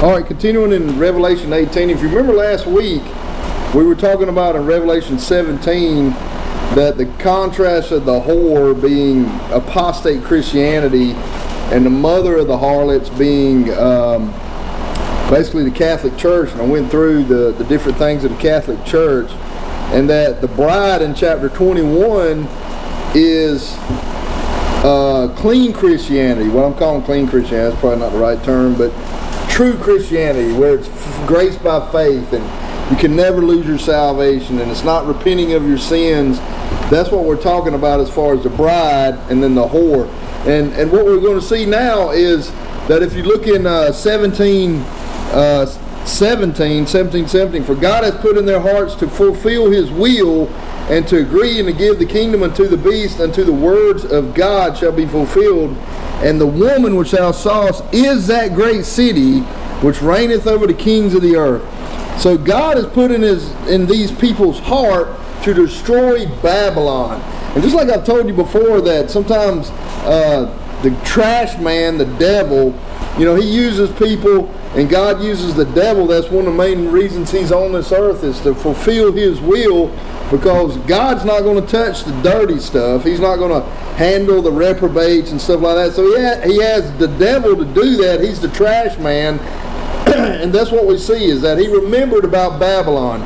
All right, continuing in Revelation 18. If you remember last week, we were talking about in Revelation 17 that the contrast of the whore being apostate Christianity and the mother of the harlots being basically the Catholic Church. And I went through the different things of the Catholic Church, and that the bride in chapter 21 is clean Christianity. What I'm calling clean Christianity, that's probably not the right term, but true Christianity, where it's grace by faith and you can never lose your salvation and it's not repenting of your sins. That's what we're talking about as far as the bride and then the whore. And what we're going to see now is that if you look in 17, for God has put in their hearts to fulfill his will and to agree and to give the kingdom unto the beast, unto the words of God shall be fulfilled. And the woman which thou sawest is that great city which reigneth over the kings of the earth. So God has put in these people's heart to destroy Babylon. And just like I've told you before, that sometimes the trash man, the devil, he uses people, and God uses the devil. That's one of the main reasons he's on this earth, is to fulfill his will, because God's not going to touch the dirty stuff. He's not going to handle the reprobates and stuff like that. So he has the devil to do that. He's the trash man. And that's what we see, is that he remembered about Babylon.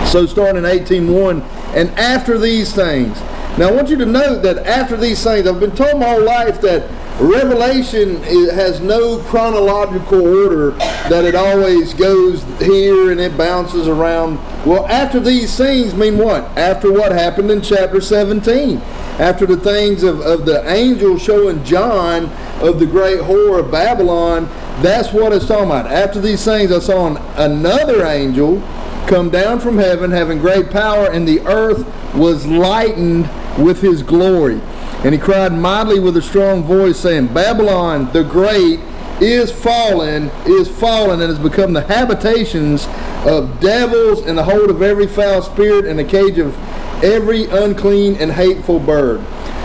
So starting in 18:1, and after these things. Now I want you to note that after these things, I've been told my whole life that Revelation has no chronological order, that it always goes here and it bounces around. Well, after these things mean what? After what happened in chapter 17. After the things of the angel showing John of the great whore of Babylon, that's what it's talking about. After these things I saw another angel come down from heaven, having great power, and the earth was lightened with his glory. And he cried mightily with a strong voice, saying, Babylon the great is fallen, and has become the habitations of devils, and the hold of every foul spirit, and the cage of every unclean and hateful bird.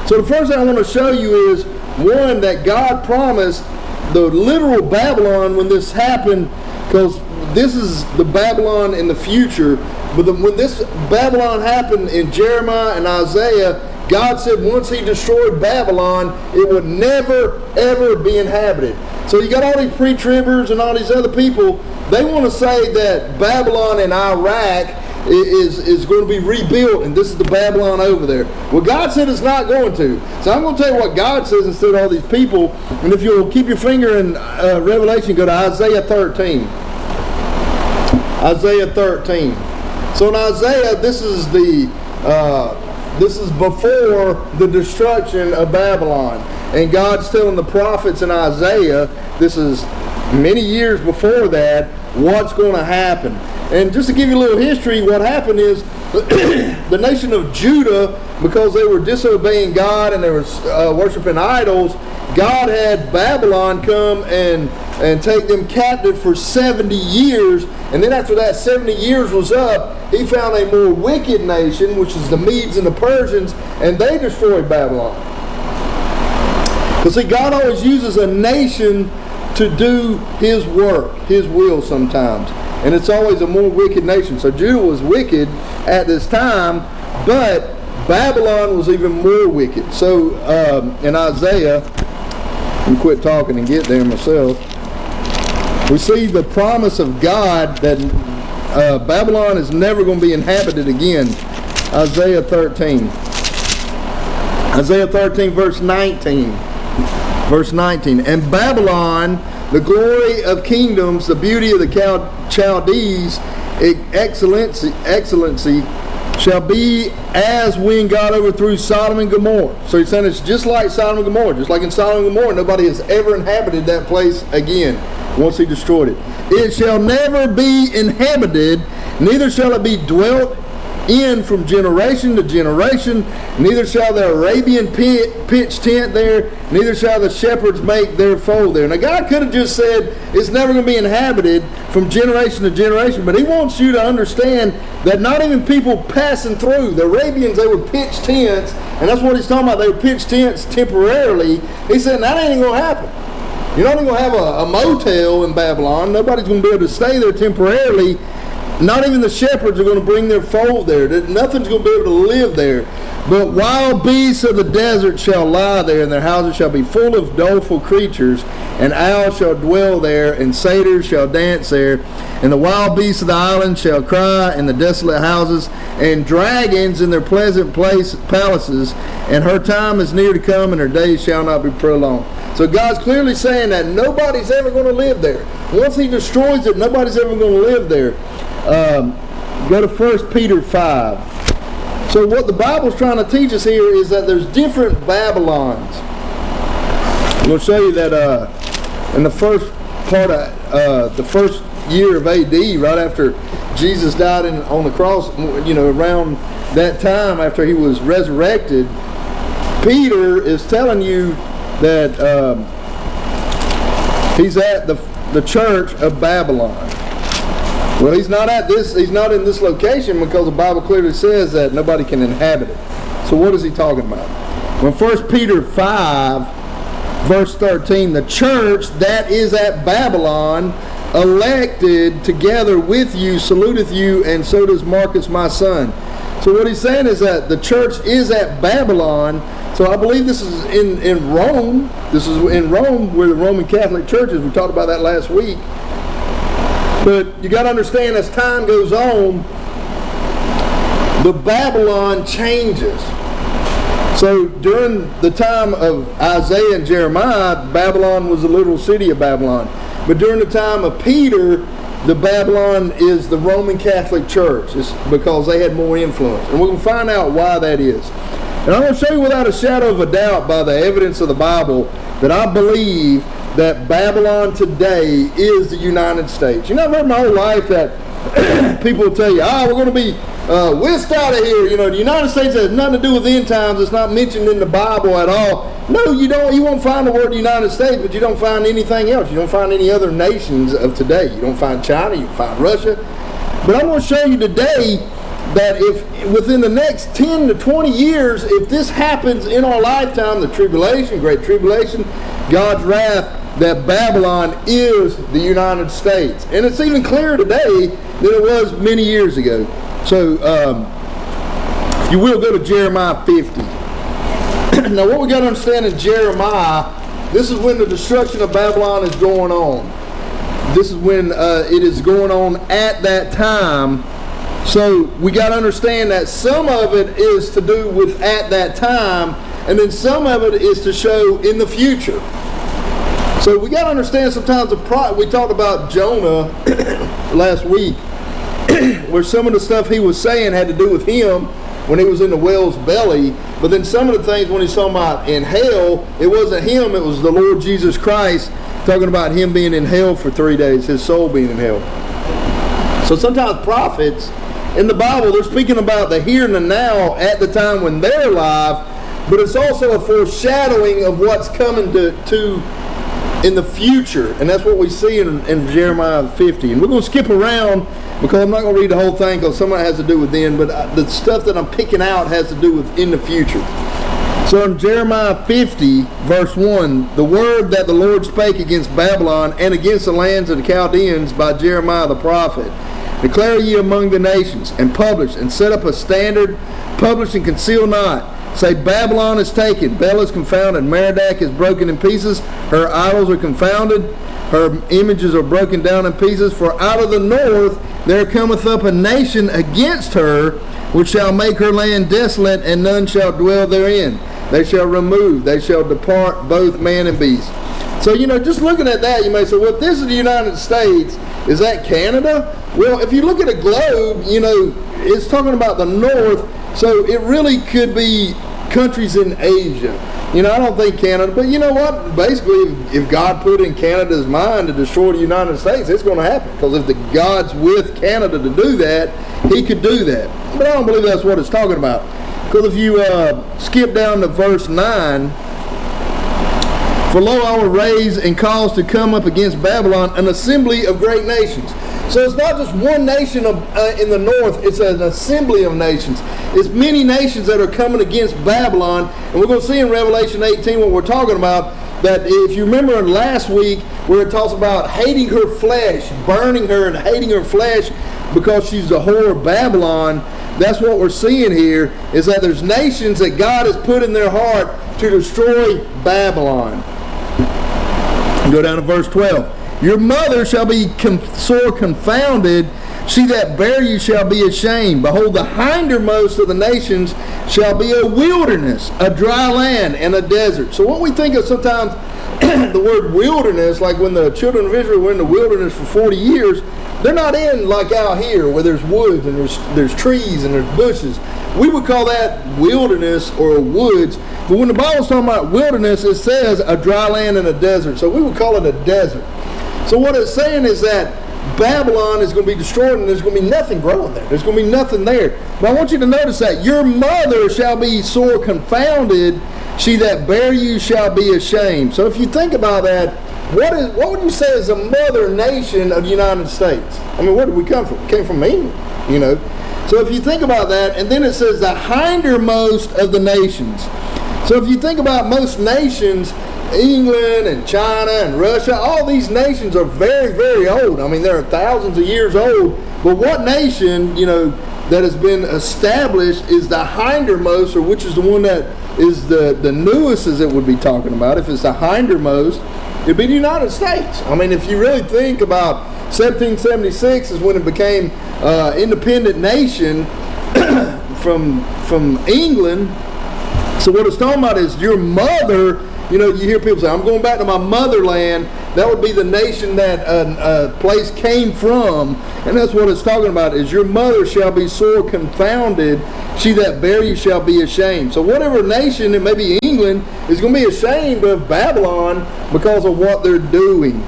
So the first thing I want to show you is, one, that God promised the literal Babylon when this happened, because this is the Babylon in the future. But when this Babylon happened in Jeremiah and Isaiah, God said once he destroyed Babylon, it would never, ever be inhabited. So you got all these pre-tribbers and all these other people, they want to say that Babylon in Iraq is going to be rebuilt, and this is the Babylon over there. Well, God said it's not going to. So I'm going to tell you what God says instead of all these people. And if you'll keep your finger in Revelation, go to Isaiah 13. Isaiah 13. So in Isaiah, this is before the destruction of Babylon. And God's telling the prophets in Isaiah, this is many years before that, what's going to happen. And just to give you a little history, what happened is the nation of Judah, because they were disobeying God and they were worshiping idols, God had Babylon come and take them captive for 70 years. And then after that 70 years was up, he found a more wicked nation, which is the Medes and the Persians, and they destroyed Babylon. Because see, God always uses a nation to do his work, his will sometimes. And it's always a more wicked nation. So Judah was wicked at this time, but Babylon was even more wicked. So in Isaiah, let me quit talking and get there myself. We see the promise of God that Babylon is never going to be inhabited again. Isaiah 13. Isaiah 13 verse 19. Verse 19. And Babylon, the glory of kingdoms, the beauty of the Chaldees, excellency, shall be as when God overthrew Sodom and Gomorrah. So he's saying it's just like Sodom and Gomorrah. Just like in Sodom and Gomorrah, nobody has ever inhabited that place again once he destroyed it. It shall never be inhabited, neither shall it be dwelt in from generation to generation, neither shall the Arabian pitch tent there, neither shall the shepherds make their fold there. Now God could have just said it's never going to be inhabited from generation to generation, but he wants you to understand that not even people passing through. The Arabians, they were pitched tents, and that's what he's talking about. They were pitched tents temporarily. He said that ain't going to happen. You're not even going to have a motel in Babylon. Nobody's going to be able to stay there temporarily. Not even the shepherds are going to bring their fold there. Nothing's going to be able to live there. But wild beasts of the desert shall lie there, and their houses shall be full of doleful creatures, and owls shall dwell there, and satyrs shall dance there, and the wild beasts of the island shall cry in the desolate houses, and dragons in their pleasant palaces, and her time is near to come, and her days shall not be prolonged. So God's clearly saying that nobody's ever going to live there. Once he destroys it, nobody's ever going to live there. Go to 1 Peter 5. So what the Bible's trying to teach us here is that there's different Babylons. I'm going to show you that in the first part of the first year of AD, right after Jesus died on the cross, around that time after he was resurrected, Peter is telling you that he's at the church of Babylon. Well, he's not in this location because the Bible clearly says that nobody can inhabit it. So what is he talking about? When 1 Peter 5, verse 13, the church that is at Babylon, elected together with you, saluteth you, and so does Marcus my son. So what he's saying is that the church is at Babylon. So I believe this is in Rome. This is in Rome where the Roman Catholic Church is. We talked about that last week. But you got to understand, as time goes on, the Babylon changes. So during the time of Isaiah and Jeremiah, Babylon was the literal city of Babylon. But during the time of Peter, the Babylon is the Roman Catholic Church. It's because they had more influence. And we're going to find out why that is. And I'm going to show you without a shadow of a doubt by the evidence of the Bible that I believe that Babylon today is the United States. I've heard my whole life that people will tell you, we're going to be whisked out of here. The United States has nothing to do with the end times. It's not mentioned in the Bible at all. No, you don't. You won't find the word United States, but you don't find anything else. You don't find any other nations of today. You don't find China. You don't find Russia. But I'm going to show you today that if within the next 10 to 20 years, if this happens in our lifetime, the tribulation, great tribulation, God's wrath, that Babylon is the United States. And it's even clearer today than it was many years ago. So, if you will, go to Jeremiah 50. Now, what we got to understand in Jeremiah, this is when the destruction of Babylon is going on. This is when it is going on at that time. So, we got to understand that some of it is to do with at that time, and then some of it is to show in the future. So we got to understand sometimes we talked about Jonah last week, where some of the stuff he was saying had to do with him when he was in the whale's belly. But then some of the things when he's talking about in hell, it wasn't him, it was the Lord Jesus Christ talking about him being in hell for 3 days, his soul being in hell. So sometimes prophets in the Bible, they're speaking about the here and the now at the time when they're alive, but it's also a foreshadowing of what's coming to in the future, and that's what we see in Jeremiah 50. And we're going to skip around because I'm not going to read the whole thing because some of it has to do with then, but the stuff that I'm picking out has to do with in the future. So in Jeremiah 50, verse 1, the word that the Lord spake against Babylon and against the lands of the Chaldeans by Jeremiah the prophet. Declare ye among the nations, and publish, and set up a standard, publish and conceal not. Say, Babylon is taken, Bel is confounded, Merodach is broken in pieces, her idols are confounded, her images are broken down in pieces. For out of the north there cometh up a nation against her, which shall make her land desolate, and none shall dwell therein. They shall remove, they shall depart, both man and beast. So, just looking at that, you may say, well, if this is the United States, is that Canada? Well, if you look at a globe, it's talking about the north, so it really could be countries in Asia. I don't think Canada, but you know what? Basically, if God put in Canada's mind to destroy the United States, it's going to happen. Because if the God's with Canada to do that, he could do that. But I don't believe that's what it's talking about. Because if you skip down to verse 9, for lo, I will raise and cause to come up against Babylon an assembly of great nations. So it's not just one nation in the north, it's an assembly of nations. It's many nations that are coming against Babylon. And we're going to see in Revelation 18 what we're talking about. that if you remember last week where it talks about hating her flesh, burning her and hating her flesh because she's the whore of Babylon, that's what we're seeing here, is that there's nations that God has put in their heart to destroy Babylon. Go down to verse 12. Your mother shall be sore confounded, she that bare you shall be ashamed. Behold, the hindermost of the nations shall be a wilderness, a dry land, and a desert. So what we think of sometimes, the word wilderness, like when the children of Israel were in the wilderness for 40 years, they're not in like out here where there's woods and there's trees and there's bushes. We would call that wilderness or woods. But when the Bible's talking about wilderness, it says a dry land and a desert. So we would call it a desert. So what it's saying is that Babylon is going to be destroyed and there's going to be nothing growing there. There's going to be nothing there. But I want you to notice that your mother shall be sore confounded, she that bare you shall be ashamed. So if you think about that, what would you say is the mother nation of the United States? I mean, where did we come from? We came from England, you know. So if you think about that, and then it says the hindermost of the nations. So if you think about most nations, England and China and Russia, all these nations are very, very old. I mean, they're thousands of years old. But what nation, you know, that has been established is the hindermost, or which is the one that is the newest, as it would be talking about. If it's the hindermost, it'd be the United States. I mean, if you really think about 1776 is when it became independent nation from England. So what it's talking about is your mother. You know, you hear people say, I'm going back to my motherland. That would be the nation that a place came from. And that's what it's talking about, is your mother shall be sore confounded. She that bare you shall be ashamed. So whatever nation, it may be England, is going to be ashamed of Babylon because of what they're doing.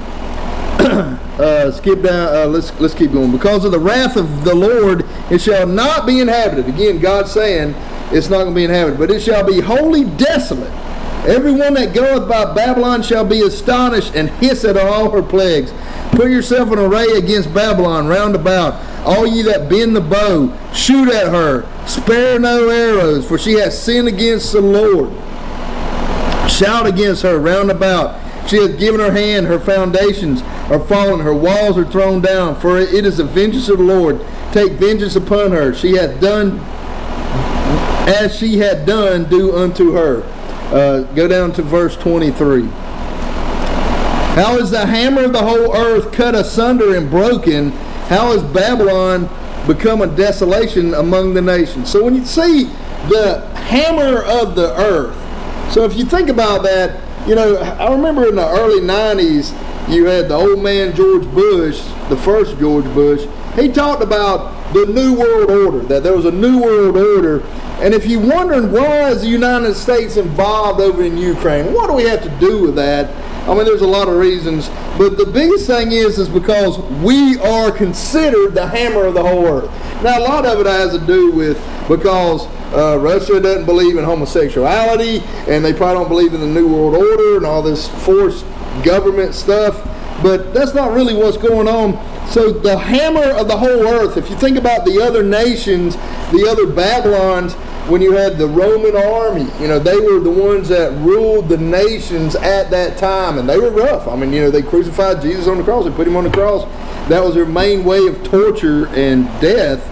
Skip down. Let's keep going. Because of the wrath of the Lord, it shall not be inhabited. Again, God's saying it's not going to be inhabited. But it shall be wholly desolate. Everyone that goeth by Babylon shall be astonished and hiss at all her plagues. Put yourself in array against Babylon round about. All ye that bend the bow, shoot at her. Spare no arrows, for she hath sinned against the Lord. Shout against her round about. She hath given her hand, her foundations are fallen, her walls are thrown down. For it is the vengeance of the Lord. Take vengeance upon her. She hath done as she had done, do unto her. Go down to verse 23. How is the hammer of the whole earth cut asunder and broken? How is Babylon become a desolation among the nations? So when you see the hammer of the earth, so if you think about that, you know, I remember in the early 90s, you had the old man George Bush, the first George Bush. He talked about the New World Order, that there was a New World Order. And if you're wondering why is the United States involved over in Ukraine, what do we have to do with that? I mean, there's a lot of reasons, but the biggest thing is because we are considered the hammer of the whole earth. Now, a lot of it has to do with because Russia doesn't believe in homosexuality, and they probably don't believe in the New World Order and all this forced government stuff, but that's not really what's going on. So the hammer of the whole earth, if you think about the other nations, the other Babylons, when you had the Roman army, you know, they were the ones that ruled the nations at that time, and they were rough. I mean, you know, they crucified Jesus on the cross, they put him on the cross. That was their main way of torture and death.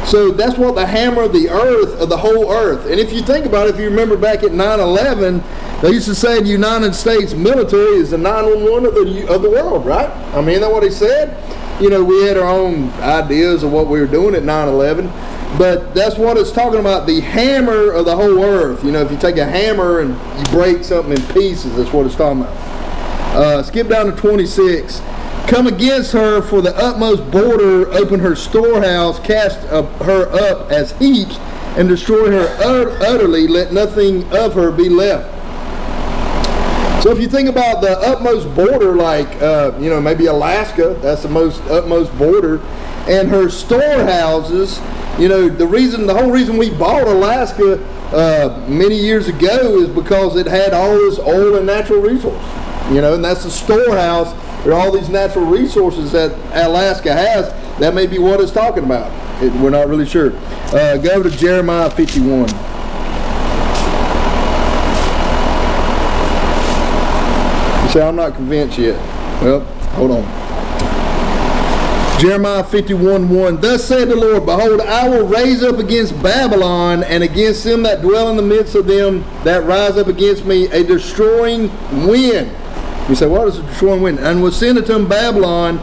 So that's what the hammer of the earth, of the whole earth. And if you think about it, if you remember back at 9/11, they used to say the United States military is the 911 of the world, right? I mean, isn't that what he said? You know, we had our own ideas of what we were doing at 9/11. But that's what it's talking about, the hammer of the whole earth. You know, if you take a hammer and you break something in pieces, that's what it's talking about. Skip down to 26. Come against her for the utmost border, open her storehouse, cast her up as heaps, and destroy her utterly, let nothing of her be left. So if you think about the utmost border, like, you know, maybe Alaska, that's the utmost border, and her storehouses, you know, the whole reason we bought Alaska many years ago is because it had all this oil and natural resource, you know, and that's the storehouse. There are all these natural resources that Alaska has. That may be what it's talking about. We're not really sure. Go to Jeremiah 51. You say, I'm not convinced yet. Well, hold on. Jeremiah 51:1. Thus said the Lord, behold, I will raise up against Babylon and against them that dwell in the midst of them that rise up against me a destroying wind. You say, what is a destroying wind? And will send unto Babylon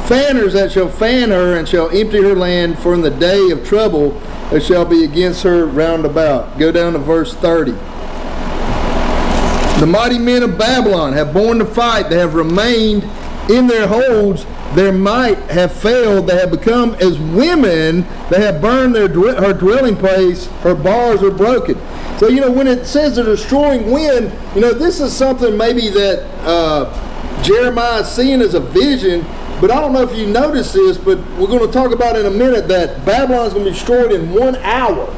fanners that shall fan her and shall empty her land, for in the day of trouble it shall be against her round about. Go down to verse 30. The mighty men of Babylon have borne the fight. They have remained in their holds. Their might have failed. They have become as women. They have burned her dwelling place. Her bars are broken. So, when it says a destroying wind, this is something maybe that Jeremiah is seeing as a vision. But I don't know if you notice this, but we're going to talk about in a minute that Babylon is going to be destroyed in 1 hour.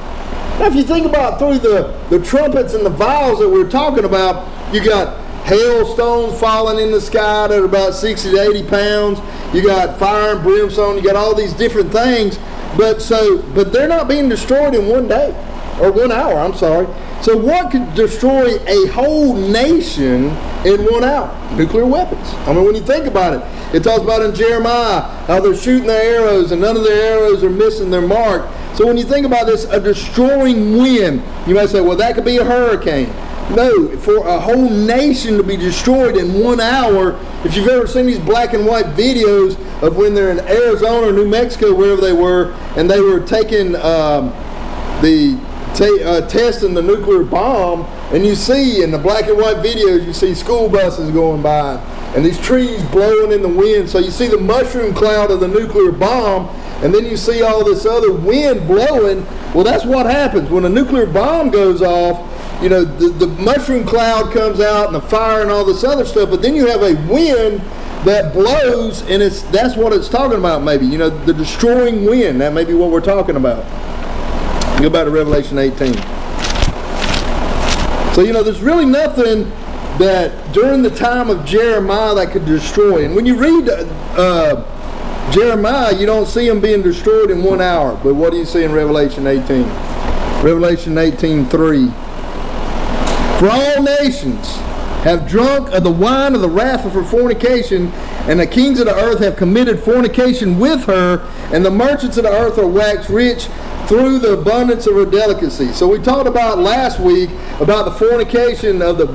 Now, if you think about through the trumpets and the vials that we're talking about, you got hailstones falling in the sky that are about 60 to 80 pounds. You got fire and brimstone. You got all these different things. But they're not being destroyed in 1 day, or 1 hour, I'm sorry. So what could destroy a whole nation in 1 hour? Nuclear weapons. I mean, when you think about it, it talks about in Jeremiah how they're shooting their arrows and none of their arrows are missing their mark. So when you think about this, a destroying wind, you might say, well, that could be a hurricane. No, for a whole nation to be destroyed in 1 hour, if you've ever seen these black and white videos of when they're in Arizona or New Mexico, wherever they were, and they were taking testing the nuclear bomb, and you see in the black and white videos, you see school buses going by and these trees blowing in the wind. So you see the mushroom cloud of the nuclear bomb, and then you see all this other wind blowing. Well, that's what happens when a nuclear bomb goes off. The mushroom cloud comes out and the fire and all this other stuff, but then you have a wind that blows, and that's what it's talking about maybe. The destroying wind, that may be what we're talking about. Go back to Revelation 18. So, there's really nothing that during the time of Jeremiah that could destroy. And when you read Jeremiah, you don't see him being destroyed in 1 hour. But what do you see in Revelation 18? Revelation 18:3. For all nations have drunk of the wine of the wrath of her fornication, and the kings of the earth have committed fornication with her, and the merchants of the earth are waxed rich through the abundance of her delicacy. So we talked about last week about the fornication of the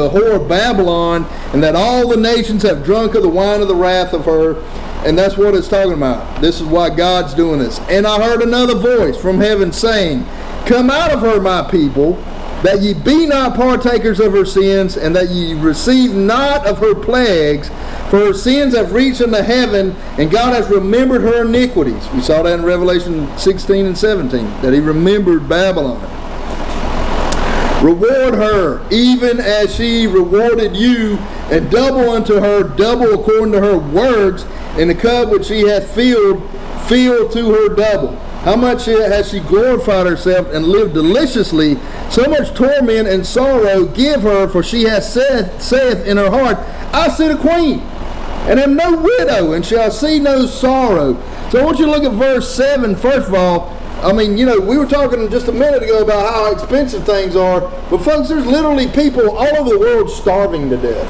whore of Babylon, and that all the nations have drunk of the wine of the wrath of her, and that's what it's talking about. This is why God's doing this. And I heard another voice from heaven saying, come out of her, my people, that ye be not partakers of her sins, and that ye receive not of her plagues, for her sins have reached unto heaven, and God has remembered her iniquities. We saw that in Revelation 16 and 17, that he remembered Babylon. Reward her, even as she rewarded you, and double unto her, double according to her works, and the cup which she hath filled, fill to her double. How much has she glorified herself and lived deliciously? So much torment and sorrow give her, for she hath saith in her heart, I sit a queen, and am no widow, and shall see no sorrow. So I want you to look at verse 7, first of all. I mean, we were talking just a minute ago about how expensive things are, but folks, there's literally people all over the world starving to death.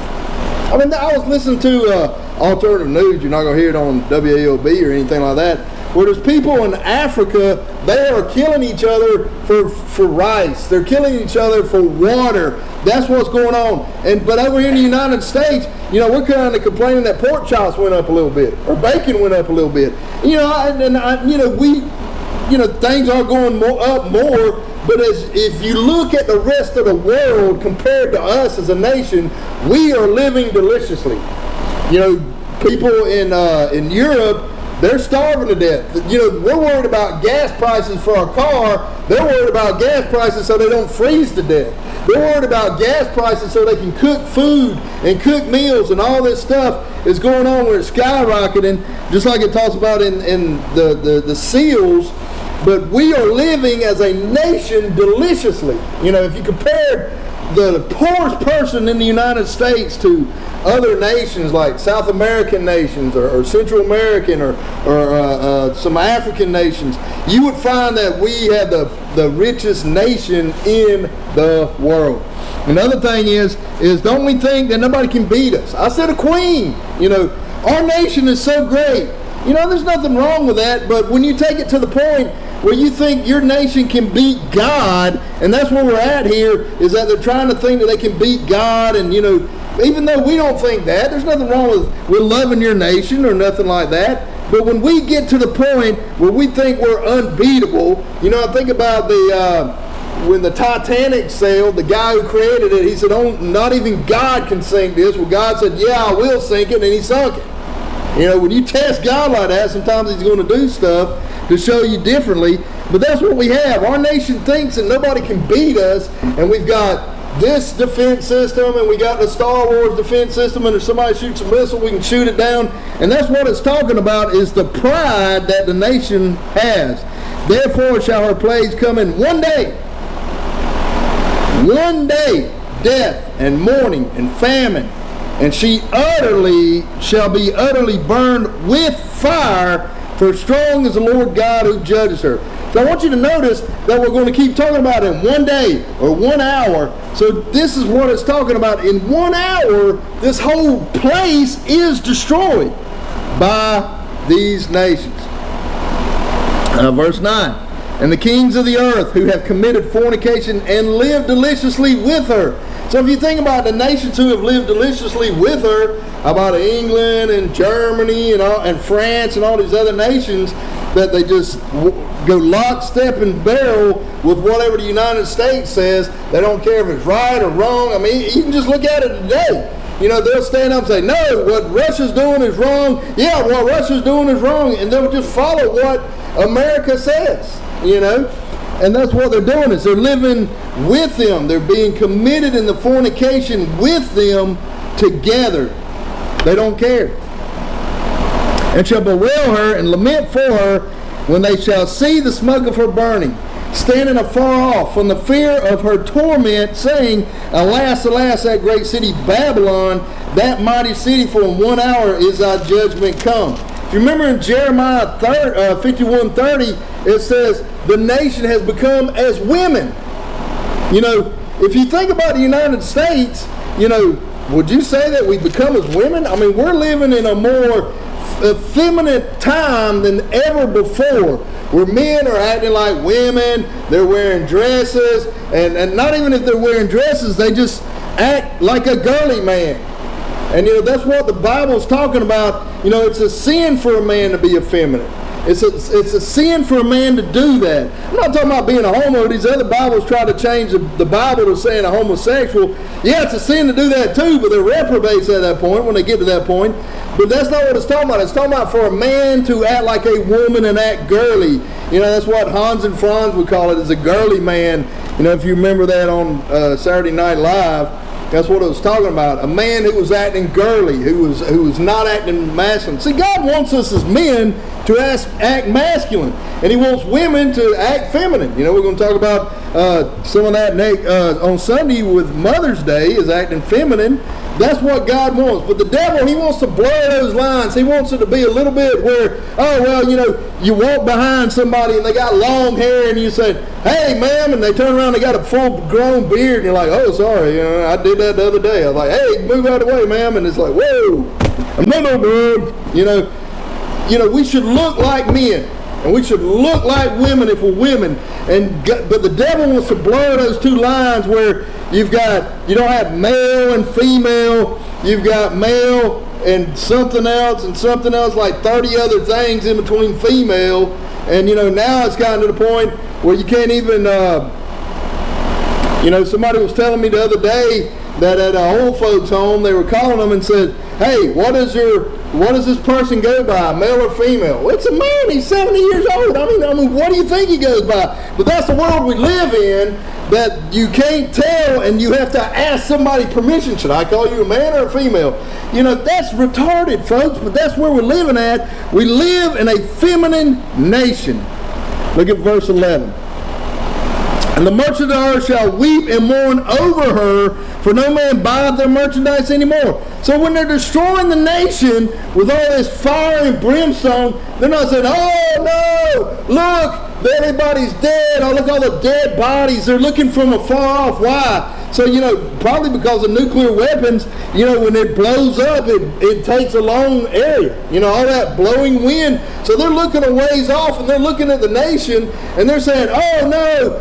I mean, I was listening to alternative news. You're not going to hear it on WAOB or anything like that, where there's people in Africa, they are killing each other for rice. They're killing each other for water. That's what's going on. And but over here in the United States, we're kind of complaining that pork chops went up a little bit, or bacon went up a little bit. Things are going up more. But if you look at the rest of the world compared to us as a nation, we are living deliciously. People in Europe, they're starving to death. We're worried about gas prices for our car. They're worried about gas prices so they don't freeze to death. They're worried about gas prices so they can cook food and cook meals, and all this stuff is going on where it's skyrocketing, just like it talks about in the seals. But we are living as a nation deliciously. If you compare the poorest person in the United States to other nations like South American nations or Central American or some African nations, you would find that we have the richest nation in the world. Another thing is don't we think that nobody can beat us? I said a queen. Our nation is so great. There's nothing wrong with that, but when you take it to the point where you think your nation can beat God, and that's where we're at here, is that they're trying to think that they can beat God, and even though we don't think that, there's nothing wrong with loving your nation or nothing like that. But when we get to the point where we think we're unbeatable, I think about when the Titanic sailed, the guy who created it, he said, "Oh, not even God can sink this." Well, God said, "Yeah, I will sink it," and he sunk it. When you test God like that, sometimes he's going to do stuff to show you differently. But that's what we have. Our nation thinks that nobody can beat us, and we've got this defense system, and we got the Star Wars defense system, and if somebody shoots a missile, we can shoot it down. And that's what it's talking about, is the pride that the nation has. Therefore shall her plagues come in one day. One day, death and mourning and famine. And she shall be utterly burned with fire, for strong is the Lord God who judges her. So I want you to notice that we're going to keep talking about in one day or 1 hour. So this is what it's talking about. In 1 hour, this whole place is destroyed by these nations. Verse 9. And the kings of the earth who have committed fornication and lived deliciously with her. So if you think about the nations who have lived deliciously with her, about England and Germany and France and all these other nations, that they just go lock, step, and barrel with whatever the United States says. They don't care if it's right or wrong. I mean, you can just look at it today. They'll stand up and say, "No, what Russia's doing is wrong." Yeah, what Russia's doing is wrong. And they'll just follow what America says, And that's what they're doing, is they're living with them. They're being committed in the fornication with them together. They don't care. And shall bewail her and lament for her when they shall see the smoke of her burning, standing afar off from the fear of her torment, saying, "Alas, alas, that great city Babylon, that mighty city, for in 1 hour is thy judgment come." If you remember in Jeremiah 51:30, it says, the nation has become as women. If you think about the United States, would you say that we become as women? I mean, we're living in a more effeminate time than ever before, where men are acting like women. They're wearing dresses, and not even if they're wearing dresses, they just act like a girly man. And that's what the Bible's talking about. It's a sin for a man to be effeminate. It's a sin for a man to do that. I'm not talking about being a homo. These other Bibles try to change the Bible to saying a homosexual. Yeah, it's a sin to do that too, but they're reprobates at that point when they get to that point. But that's not what it's talking about. It's talking about for a man to act like a woman and act girly. That's what Hans and Franz would call it, is a girly man. If you remember that on Saturday Night Live, that's what it was talking about. A man who was acting girly, who was not acting masculine. See, God wants us as men to act masculine, and he wants women to act feminine. We're going to talk about some of that on Sunday with Mother's Day, is acting feminine. That's what God wants. But the devil, he wants to blur those lines. He wants it to be a little bit where, you walk behind somebody and they got long hair and you say, "Hey, ma'am," and they turn around and they got a full-grown beard, and you're like, "Oh, sorry, I did that the other day." I was like, "Hey, move out of the way, ma'am," and it's like, "Whoa, no, good." We should look like men, and we should look like women if we're women. But the devil wants to blur those two lines where you don't have male and female. You've got male and something else, like 30 other things in between female. And now it's gotten to the point where you can't even. Somebody was telling me the other day that at an old folks home they were calling them and said, "Hey, what does this person go by, male or female?" Well, it's a man. He's 70 years old. I mean, what do you think he goes by? But that's the world we live in, that you can't tell, and you have to ask somebody permission. Should I call you a man or a female? That's retarded, folks, but that's where we're living at. We live in a feminine nation. Look at verse 11. And the merchants of the earth shall weep and mourn over her, for no man buyeth their merchandise anymore. So when they're destroying the nation with all this fire and brimstone, they're not saying, "Oh no, look, everybody's dead. Oh, look, all the dead bodies." They're looking from afar off. Why? So, probably because of nuclear weapons, when it blows up, it takes a long area. All that blowing wind. So they're looking a ways off, and they're looking at the nation, and they're saying, oh no,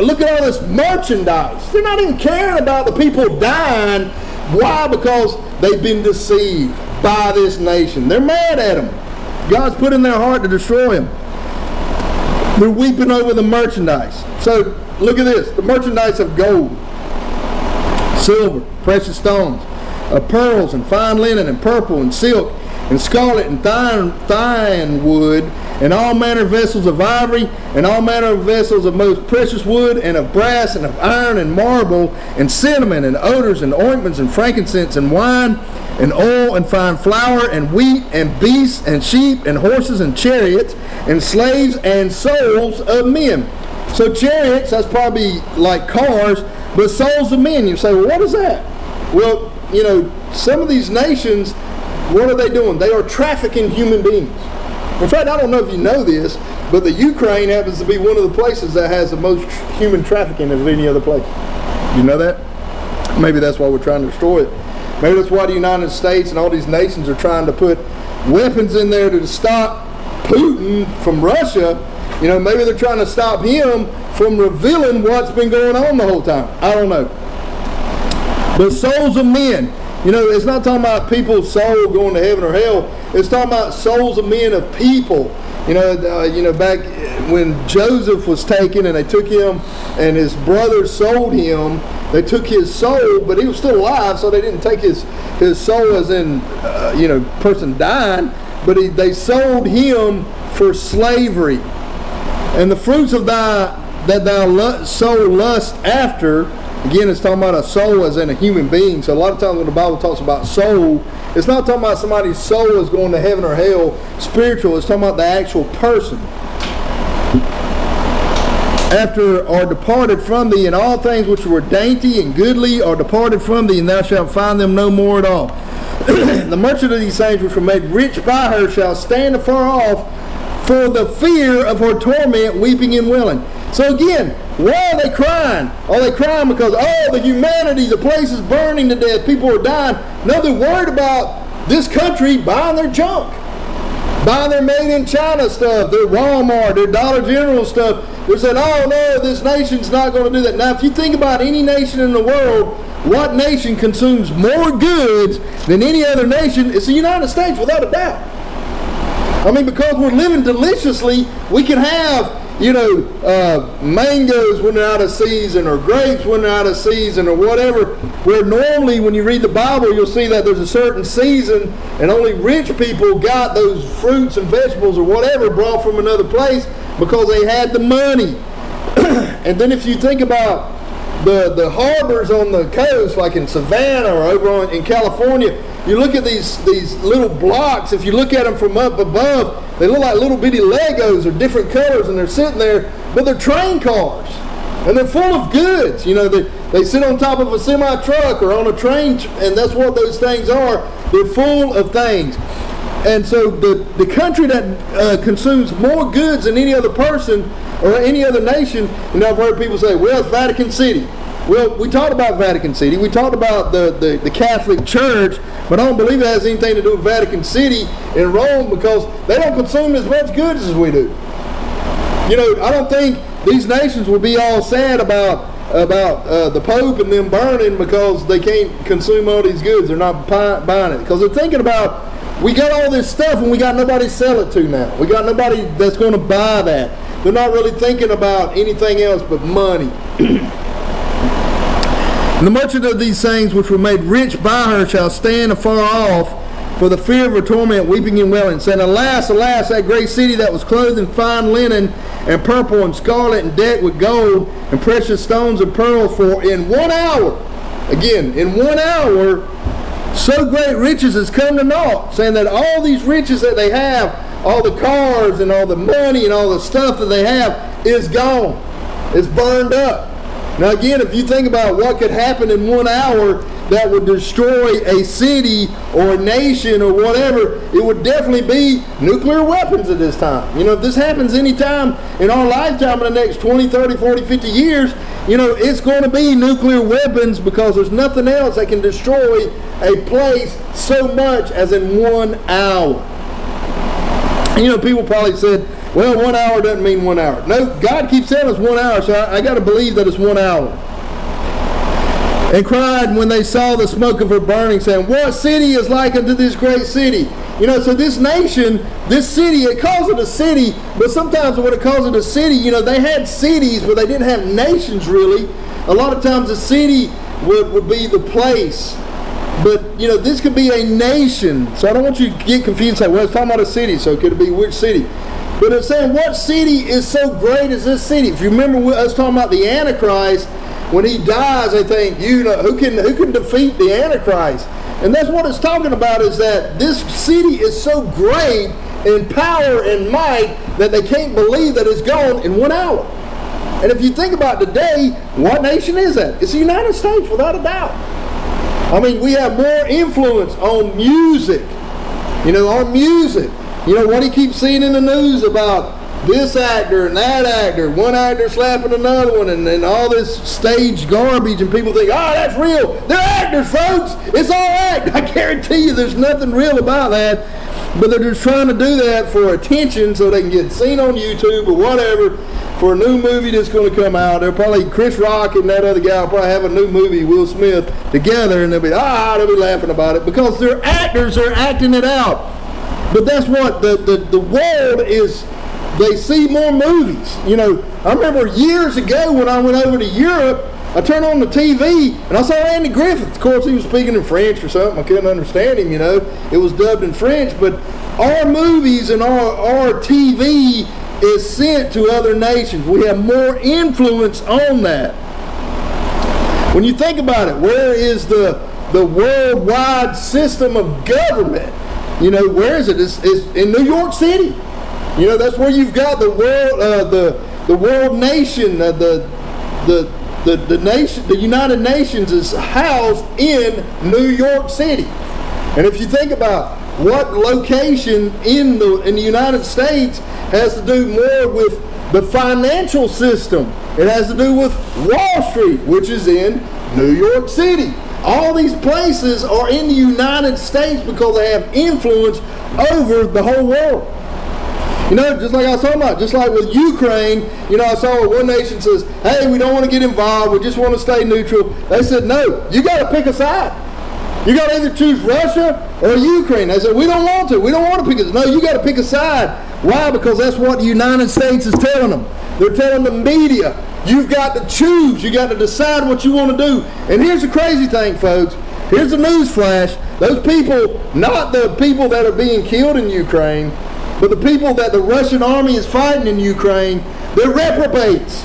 look at all this merchandise. They're not even caring about the people dying. Why? Because they've been deceived by this nation. They're mad at them. God's put in their heart to destroy them. They're weeping over the merchandise. So look at this. The merchandise of gold, silver, precious stones, of pearls and fine linen and purple and silk and scarlet and thyine wood, and all manner of vessels of ivory, and all manner of vessels of most precious wood, and of brass, and of iron, and marble, and cinnamon, and odors, and ointments, and frankincense, and wine, and oil, and fine flour, and wheat, and beasts, and sheep, and horses, and chariots, and slaves, and souls of men. So chariots, that's probably like cars, but souls of men. You say, well, what is that? Well, some of these nations, what are they doing? They are trafficking human beings. In fact, I don't know if you know this, but the Ukraine happens to be one of the places that has the most human trafficking of any other place. You know that? Maybe that's why we're trying to destroy it. Maybe that's why the United States and all these nations are trying to put weapons in there to stop Putin from Russia. Maybe they're trying to stop him from revealing what's been going on the whole time. I don't know. But souls of men. It's not talking about people's soul going to heaven or hell. It's talking about souls of men, of people. Back when Joseph was taken and they took him and his brothers sold him, they took his soul, but he was still alive, so they didn't take his soul as in, person dying, but they sold him for slavery. And the fruits of that thou soul lust after, again, it's talking about a soul as in a human being. So a lot of times when the Bible talks about soul, it's not talking about somebody's soul is going to heaven or hell, spiritual. It's talking about the actual person. After are departed from thee, and all things which were dainty and goodly are departed from thee, and thou shalt find them no more at all. The merchant of these things which were made rich by her shall stand afar off for the fear of her torment, weeping and wailing. So again, why are they crying? Are they crying because, the humanity, the place is burning to death, people are dying? No, they're worried about this country buying their junk, buying their made in China stuff, their Walmart, their Dollar General stuff. They're saying, oh no, this nation's not going to do that. Now, if you think about any nation in the world, what nation consumes more goods than any other nation? It's the United States, without a doubt. Because we're living deliciously, we can have mangoes when they're out of season, or grapes when they're out of season, or whatever, where normally when you read the Bible you'll see that there's a certain season and only rich people got those fruits and vegetables or whatever brought from another place because they had the money. And then if you think about the harbors on the coast, like in Savannah or over in California, you look at these little blocks. If you look at them from up above, they look like little bitty Legos or different colors, and they're sitting there, but they're train cars, and they're full of goods. They sit on top of a semi-truck or on a train, and that's what those things are. They're full of things. And so the country that consumes more goods than any other person or any other nation, I've heard people say, well, it's Vatican City. Well, we talked about Vatican City. We talked about the Catholic Church, but I don't believe it has anything to do with Vatican City in Rome, because they don't consume as much goods as we do. I don't think these nations will be all sad about the Pope and them burning because they can't consume all these goods. They're not buying it because they're thinking about, we got all this stuff and we got nobody to sell it to now. We got nobody that's going to buy that. They're not really thinking about anything else but money. And the merchant of these things which were made rich by her shall stand afar off for the fear of her torment, weeping and wailing, saying, alas, alas, that great city that was clothed in fine linen and purple and scarlet and decked with gold and precious stones and pearls, for in 1 hour, again, in 1 hour, so great riches has come to naught. Saying that all these riches that they have, all the cars and all the money and all the stuff that they have is gone. It's burned up. Now again, if you think about what could happen in 1 hour, that would destroy a city or a nation or whatever, it would definitely be nuclear weapons at this time. You know, if this happens anytime in our lifetime in the next 20, 30, 40, 50 years, you know, it's going to be nuclear weapons, because there's nothing else that can destroy a place so much as in 1 hour. And, you know, people probably said, well, 1 hour doesn't mean 1 hour. No, God keeps telling us 1 hour, so I got to believe that it's 1 hour. And cried when they saw the smoke of her burning, saying, what city is like unto this great city? You know, so this nation, this city, it calls it a city, but sometimes when it calls it a city, you know, they had cities, but they didn't have nations really. A lot of times a city would be the place. But, you know, this could be a nation. So I don't want you to get confused and say, well, it's talking about a city, so could it be which city? But it's saying, what city is so great as this city? If you remember us talking about the Antichrist, when he dies, they think, you know, who can defeat the Antichrist? And that's what it's talking about, is that this city is so great in power and might that they can't believe that it's gone in 1 hour. And if you think about today, what nation is that? It's the United States, without a doubt. I mean, we have more influence on music. You know, our music. You know, what he keeps seeing in the news about this actor and that actor, one actor slapping another one, and all this stage garbage, and people think, oh, that's real. They're actors, folks. It's all act. I guarantee you there's nothing real about that. But they're just trying to do that for attention so they can get seen on YouTube or whatever for a new movie that's going to come out. They'll probably, Chris Rock and that other guy will probably have a new movie, Will Smith, together, and they'll be laughing about it because they're actors, they're acting it out. But that's what the world is. They see more movies. You know, I remember years ago when I went over to Europe, I turned on the TV and I saw Andy Griffith. Of course, he was speaking in French or something. I couldn't understand him, you know. It was dubbed in French. But our movies and our TV is sent to other nations. We have more influence on that. When you think about it, where is the worldwide system of government? You know, where is it? It's in New York City. You know, that's where you've got the world nation, the nation, the United Nations is housed in New York City. And if you think about what location in the United States has to do more with the financial system, it has to do with Wall Street, which is in New York City. All these places are in the United States because they have influence over the whole world. You know, just like I was talking about, just like with Ukraine, you know, I saw one nation says, hey, we don't want to get involved, we just want to stay neutral. They said, no, you got to pick a side. You got to either choose Russia or Ukraine. They said, we don't want to pick a side. No, you got to pick a side. Why? Because that's what the United States is telling them. They're telling the media, you've got to choose. You got to decide what you want to do. And here's the crazy thing, folks. Here's the news flash. Those people, not the people that are being killed in Ukraine, but the people that the Russian army is fighting in Ukraine, they're reprobates.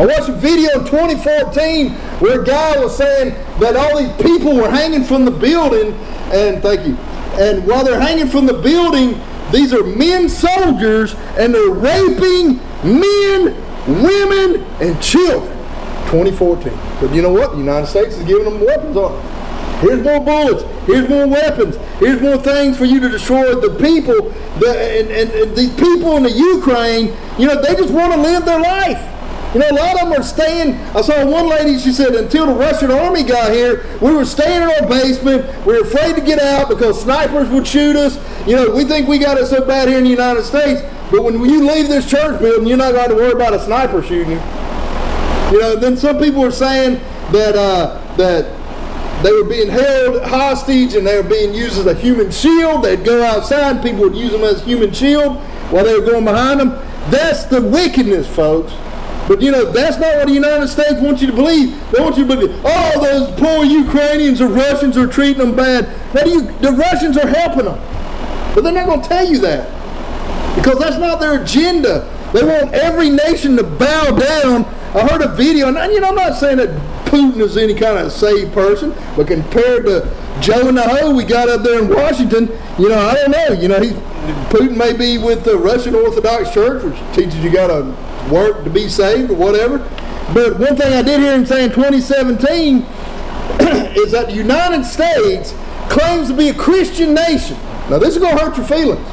I watched a video in 2014 where a guy was saying that all these people were hanging from the building, and thank you, and while they're hanging from the building, these are men soldiers, and they're raping men, women, and children. 2014. But you know what? The United States is giving them weapons on it. Here's more bullets. Here's more weapons. Here's more things for you to destroy the people. And these people in the Ukraine, you know, they just want to live their life. You know, a lot of them are staying. I saw one lady, she said, until the Russian army got here, we were staying in our basement. We were afraid to get out because snipers would shoot us. You know, we think we got it so bad here in the United States, but when you leave this church building, you're not going to worry about a sniper shooting you. You know, then some people are saying that they were being held hostage and they were being used as a human shield. They'd go outside and people would use them as human shield while they were going behind them. That's the wickedness, folks. But, you know, that's not what the United States wants you to believe. They want you to believe, oh, those poor Ukrainians or Russians are treating them bad. The Russians are helping them. But they're not going to tell you that because that's not their agenda. They want every nation to bow down. I heard a video, and, you know, I'm not saying that Putin is any kind of saved person, but compared to Joe and the Ho we got up there in Washington, you know, I don't know. You know, Putin may be with the Russian Orthodox Church, which teaches you got to work to be saved or whatever. But one thing I did hear him say in 2017, is that the United States claims to be a Christian nation. Now this is going to hurt your feelings,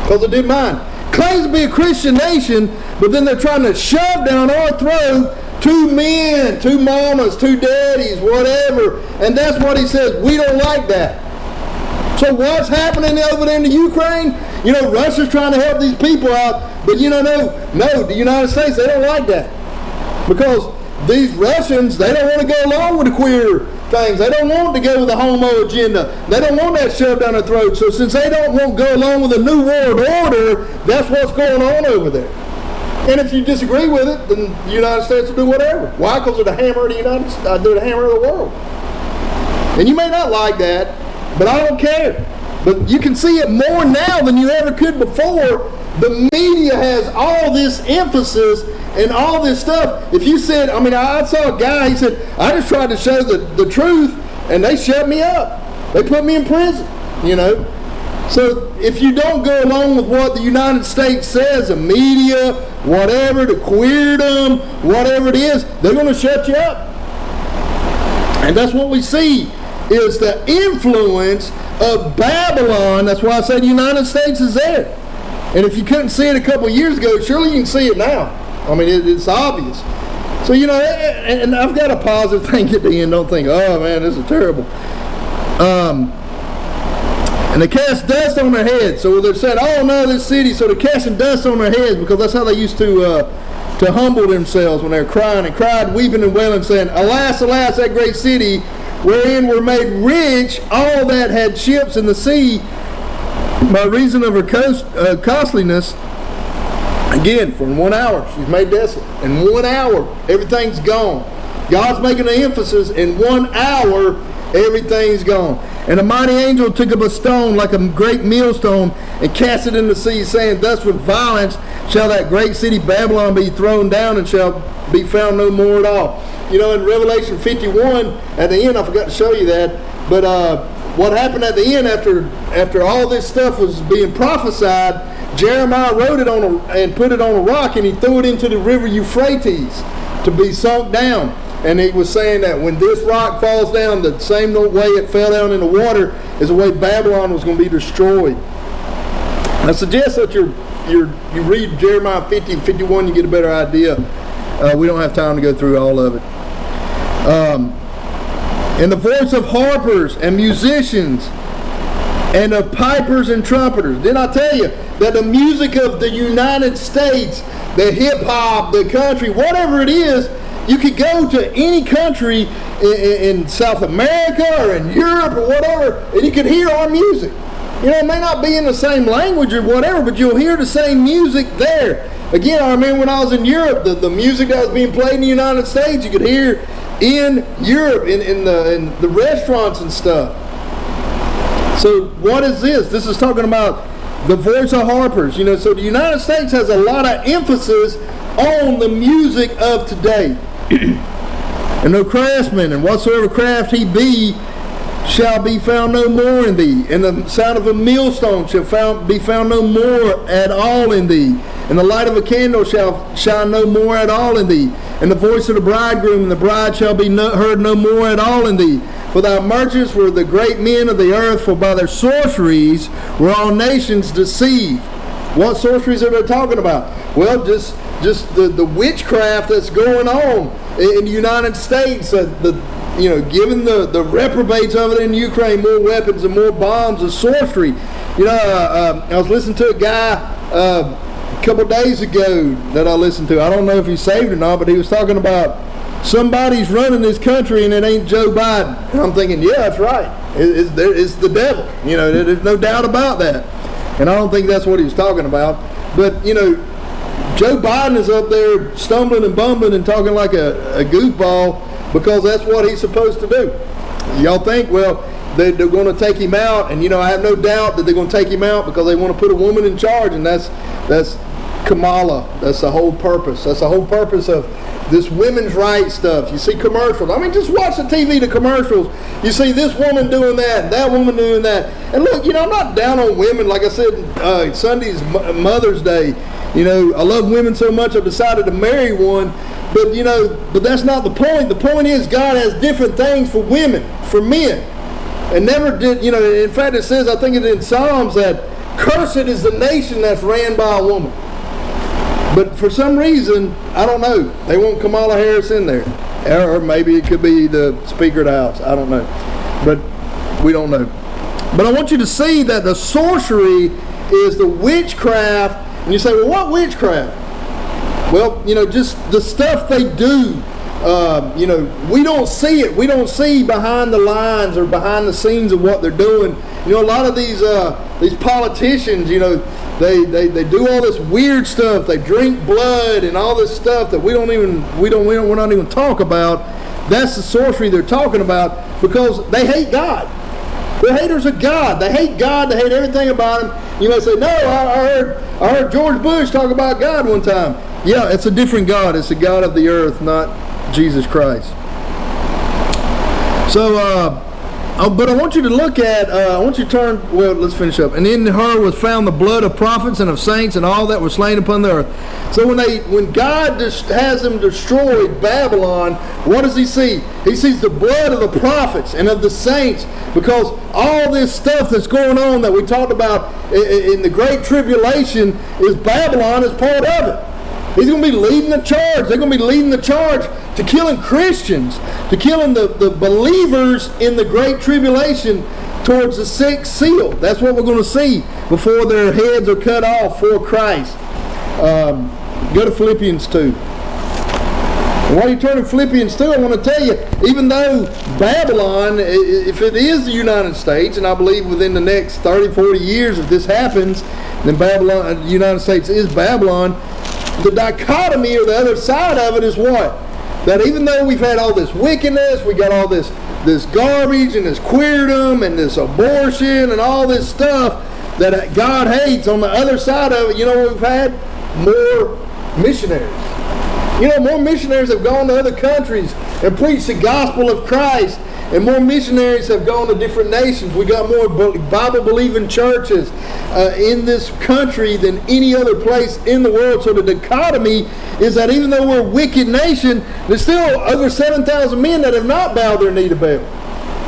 because it did mine. Claims to be a Christian nation, but then they're trying to shove down our throat two men, two mamas, two daddies, whatever. And that's what he says. We don't like that. So what's happening over there in the Ukraine? You know, Russia's trying to help these people out, but you know, no, the United States, they don't like that. Because these Russians, they don't want to go along with the queer things. They don't want to go with the homo agenda. They don't want that shoved down their throat. So since they don't want to go along with the New World Order, that's what's going on over there. And if you disagree with it, then the United States will do whatever. Why? Because they're the hammer of the United States. They're the hammer of the world. And you may not like that, but I don't care. But you can see it more now than you ever could before. The media has all this emphasis and all this stuff. If you said, I mean, I saw a guy, he said, I just tried to show the truth, and they shut me up. They put me in prison, you know. So if you don't go along with what the United States says, the media, whatever, the queerdom, whatever it is, they're going to shut you up. And that's what we see, is the influence of Babylon. That's why I said the United States is there. And if you couldn't see it a couple of years ago, surely you can see it now. I mean, it's obvious. So, you know, and I've got a positive thing at the end. Don't think, oh man, this is terrible. And they cast dust on their heads. So they said, oh no, this city. So they're casting dust on their heads, because that's how they used to humble themselves when they were crying and cried, weeping and wailing, saying, alas, alas, that great city, wherein were made rich all that had ships in the sea, by reason of her costliness. Again, for 1 hour, she's made desolate. In 1 hour, everything's gone. God's making an emphasis. In 1 hour, everything's gone. And a mighty angel took up a stone like a great millstone and cast it in the sea, saying, thus with violence shall that great city Babylon be thrown down, and shall be found no more at all. You know, in Revelation 51, at the end, I forgot to show you that, but what happened at the end after all this stuff was being prophesied, Jeremiah wrote it and put it on a rock, and he threw it into the river Euphrates to be sunk down. And he was saying that when this rock falls down, the same way it fell down in the water is the way Babylon was going to be destroyed. I suggest that you read Jeremiah 50 and 51, you get a better idea. We don't have time to go through all of it. And the voice of harpers and musicians and of pipers and trumpeters. Didn't I tell you that the music of the United States, the hip-hop, the country, whatever it is, you could go to any country in South America or in Europe or whatever, and you could hear our music. You know, it may not be in the same language or whatever, but you'll hear the same music there. Again, I remember when I was in Europe, the music that was being played in the United States, you could hear in Europe, in the restaurants and stuff. So what is this? This is talking about the voice of harpers. You know, so the United States has a lot of emphasis on the music of today. And no craftsman, and whatsoever craft he be, shall be found no more in thee. And the sound of a millstone shall be found no more at all in thee. And the light of a candle shall shine no more at all in thee. And the voice of the bridegroom and the bride shall be heard no more at all in thee. For thy merchants were the great men of the earth, for by their sorceries were all nations deceived. What sorceries are they talking about? Well, just the witchcraft that's going on in the United States. Giving the reprobates over there in Ukraine more weapons and more bombs of sorcery. You know, I was listening to a guy a couple days ago that I listened to. I don't know if he's saved or not, but he was talking about somebody's running this country and it ain't Joe Biden. And I'm thinking, yeah, that's right. It's the devil. You know, there's no doubt about that. And I don't think that's what he was talking about. But, you know, Joe Biden is up there stumbling and bumbling and talking like a goofball because that's what he's supposed to do. Y'all think, well, they're going to take him out, and, you know, I have no doubt that they're going to take him out because they want to put a woman in charge, and that's Kamala. That's the whole purpose. That's the whole purpose of this women's rights stuff. You see commercials. I mean, just watch the TV, the commercials. You see this woman doing that woman doing that. And look, you know, I'm not down on women. Like I said, Sunday's Mother's Day. You know, I love women so much I decided to marry one. But that's not the point. The point is God has different things for women, for men. And never did, in fact it says, I think it's in Psalms, that cursed is the nation that's ran by a woman. But for some reason, I don't know, they want Kamala Harris in there. Or maybe it could be the Speaker of the House. I don't know. But we don't know. But I want you to see that the sorcery is the witchcraft. And you say, well, what witchcraft? Well, just the stuff they do. We don't see it. We don't see behind the lines or behind the scenes of what they're doing. A lot of these politicians, they do all this weird stuff. They drink blood and all this stuff that we're not even talk about. That's the sorcery they're talking about, because they hate God. They're haters of God. They hate God. They hate everything about Him. You may say, no, I heard George Bush talk about God one time. Yeah, it's a different God. It's the God of the earth, not Jesus Christ. So, but I want you to look at, I want you to turn, well, let's finish up. And in her was found the blood of prophets and of saints and all that were slain upon the earth. So when God has them destroyed Babylon, what does He see? He sees the blood of the prophets and of the saints, because all this stuff that's going on that we talked about in the Great Tribulation is Babylon is part of it. He's going to be leading the charge. They're going to be leading the charge to killing Christians, to killing the believers in the Great Tribulation towards the sixth seal. That's what we're going to see before their heads are cut off for Christ. Go to Philippians 2. And while you turn to Philippians 2, I want to tell you, even though Babylon, if it is the United States, and I believe within the next 30, 40 years if this happens, then Babylon, the United States is Babylon. The dichotomy, or the other side of it, is what? That even though we've had all this wickedness, we got all this garbage and this queerdom and this abortion and all this stuff that God hates, on the other side of it, you know what we've had? More missionaries. More missionaries have gone to other countries and preached the gospel of Christ, and more missionaries have gone to different nations. We got more Bible-believing churches in this country than any other place in the world. So the dichotomy is that even though we're a wicked nation, there's still over 7,000 men that have not bowed their knee to Baal.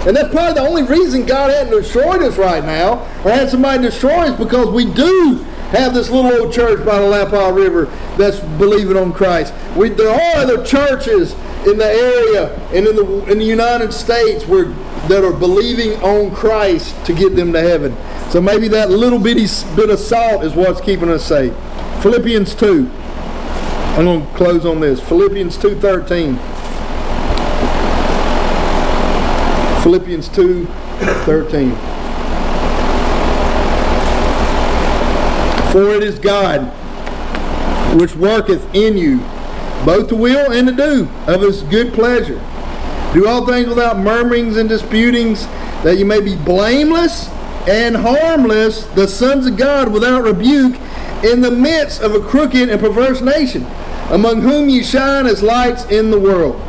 And that's probably the only reason God hadn't destroyed us right now, or had somebody destroy us, because we do have this little old church by the Lappa River that's believing on Christ. There are other churches in the area and in the United States that are believing on Christ to get them to heaven. So maybe that little bit of salt is what's keeping us safe. Philippians 2. I'm going to close on this. Philippians 2:13. Philippians 2:13. For it is God which worketh in you, both to will and to do of His good pleasure. Do all things without murmurings and disputings, that you may be blameless and harmless, the sons of God without rebuke, in the midst of a crooked and perverse nation, among whom ye shine as lights in the world,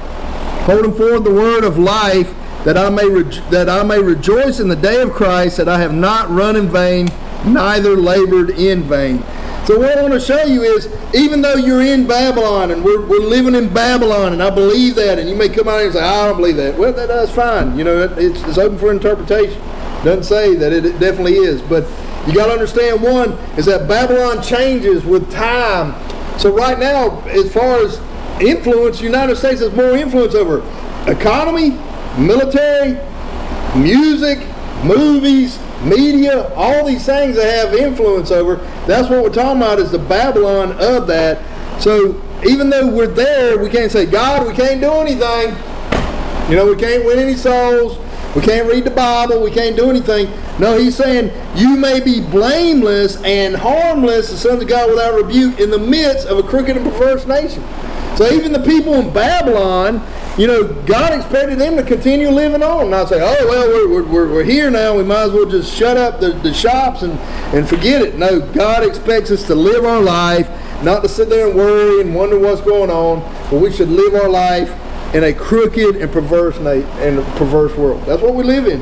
holding forth the word of life, that I may rejoice in the day of Christ, that I have not run in vain, neither labored in vain. So what I want to show you is, even though you're in Babylon, and we're living in Babylon, and I believe that, and you may come out here and say, I don't believe that. Well, that's fine. It's open for interpretation. It doesn't say that it definitely is. But you got to understand, one, is that Babylon changes with time. So right now, as far as influence, the United States has more influence over economy, military, music, movies, media, all these things that have influence over. That's what we're talking about, is the Babylon of that. So even though we're there, we can't say, God, we can't do anything. We can't win any souls. We can't read the Bible. We can't do anything. No, He's saying you may be blameless and harmless, the sons of God without rebuke, in the midst of a crooked and perverse nation. So even the people in Babylon, God expected them to continue living on. Not say, oh, well, we're here now, we might as well just shut up the shops and forget it. No, God expects us to live our life, not to sit there and worry and wonder what's going on, but we should live our life in a crooked and perverse world. That's what we live in.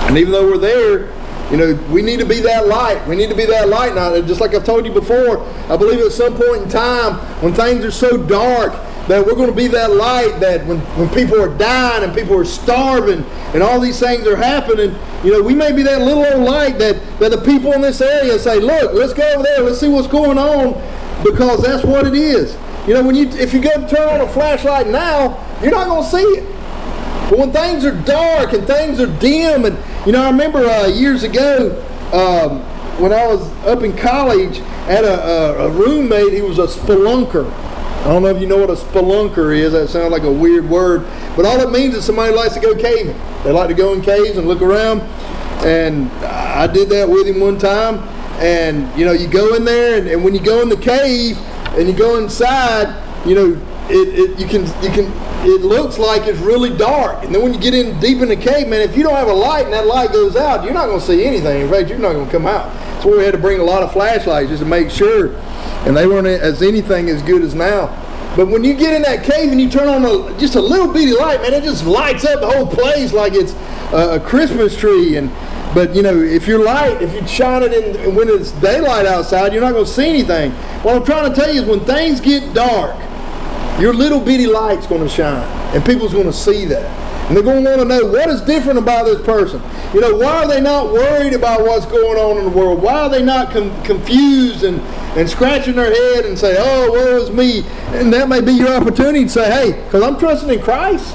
And even though we're there, You know, we need to be that light. We need to be that light. Now, just like I've told you before, I believe at some point in time when things are so dark that we're going to be that light, that when people are dying and people are starving and all these things are happening, you know, we may be that little old light that the people in this area say, look, let's go over there, let's see what's going on, because that's what it is. You know, if you go turn on a flashlight now, you're not going to see it. But when things are dark and things are dim, and you know, I remember years ago when I was up in college, I had a roommate. He was a spelunker. I don't know if you know what a spelunker is. That sounds like a weird word, but all it means is somebody likes to go caving. They like to go in caves and look around, and I did that with him one time. And you know, you go in there, and when you go in the cave and you go inside, you know, it looks like it's really dark. And then when you get in deep in the cave, man, if you don't have a light and that light goes out, you're not going to see anything. In fact, you're not going to come out. That's why we had to bring a lot of flashlights just to make sure. And they weren't as good as now. But when you get in that cave and you turn on just a little bitty light, man, it just lights up the whole place like it's a Christmas tree. But you know, if you shine it in when it's daylight outside, you're not going to see anything. What I'm trying to tell you is when things get dark, your little bitty light's going to shine, and people's going to see that. And they're going to want to know what is different about this person. You know, why are they not worried about what's going on in the world? Why are they not confused and scratching their head and say, oh, woe is me? And that may be your opportunity to say, hey, because I'm trusting in Christ.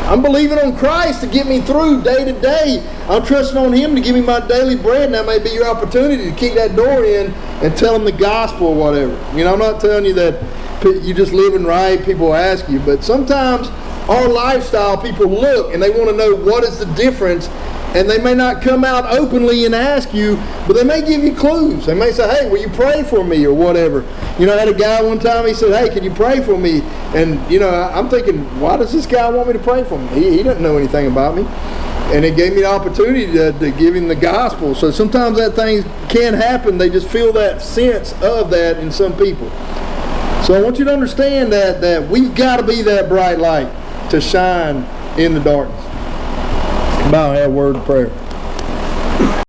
I'm believing on Christ to get me through day to day. I'm trusting on Him to give me my daily bread, and that may be your opportunity to kick that door in and tell them the gospel or whatever. You know, I'm not telling you that you just living right, people ask you, but sometimes our lifestyle, people look and they want to know what is the difference, and they may not come out openly and ask you, but they may give you clues. They may say, hey, will you pray for me or whatever. You know, I had a guy one time, he said, hey, can you pray for me? And you know, I'm thinking, why does this guy want me to pray for him? He doesn't know anything about me. And it gave me the opportunity to give him the gospel. So sometimes that thing can happen. They just feel that sense of that in some people. So I want you to understand that we've got to be that bright light to shine in the darkness. Bow and have a word of prayer.